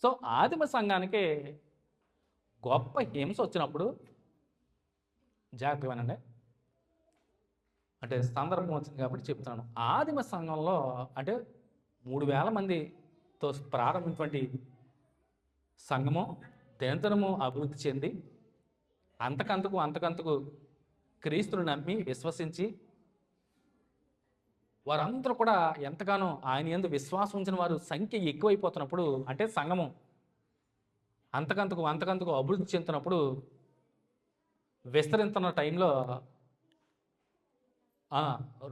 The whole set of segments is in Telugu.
సో ఆదిమ సంఘానికి గొప్ప హింస వచ్చినప్పుడు జాగ్రత్తగా వినండి, అంటే సందర్భం వచ్చింది కాబట్టి చెప్తాను. ఆదిమ సంఘంలో అంటే 3000 మందితో ప్రారంభించినటువంటి సంఘము దినదినము అభివృద్ధి చెంది అంతకంతకు క్రీస్తుని నమ్మి విశ్వసించి వారందరూ కూడా ఎంతగానో ఆయన యందు విశ్వాసం ఉంచిన వారు సంఖ్య ఎక్కువైపోతున్నప్పుడు, అంటే సంఘము అంతకంతకు అభివృద్ధి చెందుతున్నప్పుడు, విస్తరిస్తున్న టైంలో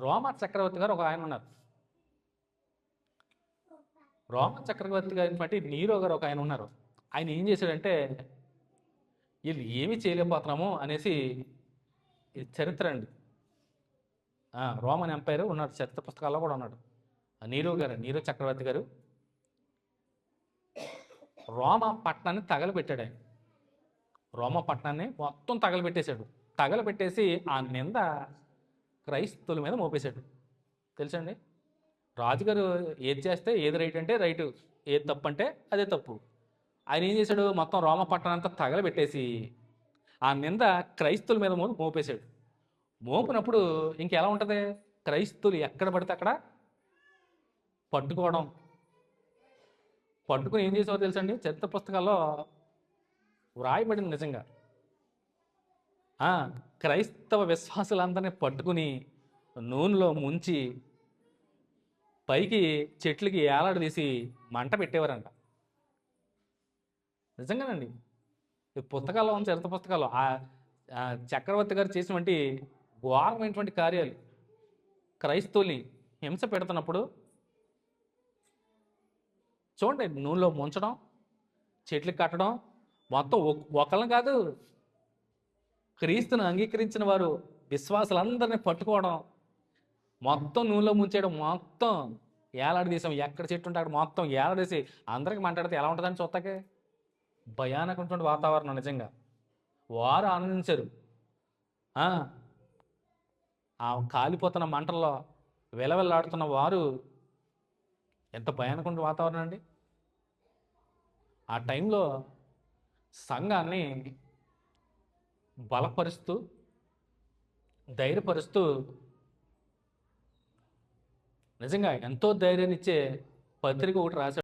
రోమా చక్రవర్తి గారు ఒక ఆయన ఉన్నారు. రోమా చక్రవర్తి గారి నీరో గారు ఒక ఆయన ఉన్నారు. ఆయన ఏం చేశాడంటే, వీళ్ళు ఏమీ చేయలేకపోతున్నాము అనేసి, ఇది చరిత్ర అండి, రోమన్ ఎంపైర్ ఉన్నాడు, చరిత్ర పుస్తకాల్లో కూడా ఉన్నాడు. నీరో చక్రవర్తి గారు రోమా పట్టణాన్ని తగలబెట్టాడు. ఆయన రోమా పట్టణాన్ని మొత్తం తగలబెట్టేశాడు. తగలబెట్టేసి ఆ నింద క్రైస్తవుల మీద మోపేశాడు. తెలుసండి, రాజుగారు ఏది చేస్తే ఏది రైట్ అంటే రైటు, ఏది తప్పు అంటే అదే తప్పు. ఆయన ఏం చేశాడు, మొత్తం రోమా పట్టణం అంతా తగలబెట్టేసి ఆ నింద క్రైస్తవుల మీద మోపేశాడు. మోపినప్పుడు ఇంకెలా ఉంటుంది, క్రైస్తవులు ఎక్కడ పడితే అక్కడ పట్టుకుని ఏం చేసేవారు తెలుసండి, చరిత్ర పుస్తకాల్లో వ్రాయబడింది నిజంగా. క్రైస్తవ విశ్వాసులందరినీ పట్టుకుని నూనెలో ముంచి పైకి చెట్లకి ఏలాడదీసి మంట పెట్టేవారంట. నిజంగానండి, ఈ పుస్తకాల్లో ఉన్న చరిత్ర పుస్తకాల్లో చక్రవర్తి గారు చేసినటువంటి ఘోరమైనటువంటి కార్యాలు, క్రైస్తవుల్ని హింస పెడుతున్నప్పుడు చూడండి, నూనెలో ముంచడం, చెట్లకి కట్టడం, మొత్తం ఒకళ్ళని కాదు, క్రీస్తును అంగీకరించిన వారు విశ్వాసులందరినీ పట్టుకోవడం, మొత్తం నూనెలో ముంచేయడం, మొత్తం ఏలాడదీసాం, ఎక్కడ చెట్టు ఉంటే అక్కడ మొత్తం ఏలాడేసి అందరికి మాట్లాడితే ఎలా ఉంటుందని చూస్తాకే భయానకమైనటువంటి వాతావరణం. నిజంగా వారు ఆనందించారు. ఆ కాలిపోతున్న మంటల్లో వెలవెల్లాడుతున్న వారు, ఎంత భయానకమైన వాతావరణం అండి. ఆ టైంలో సంఘాన్ని బలపరుస్తూ ధైర్యపరుస్తూ నిజంగా ఎంతో ధైర్యాన్ని ఇచ్చే పత్రిక ఒకటి రాశాడు.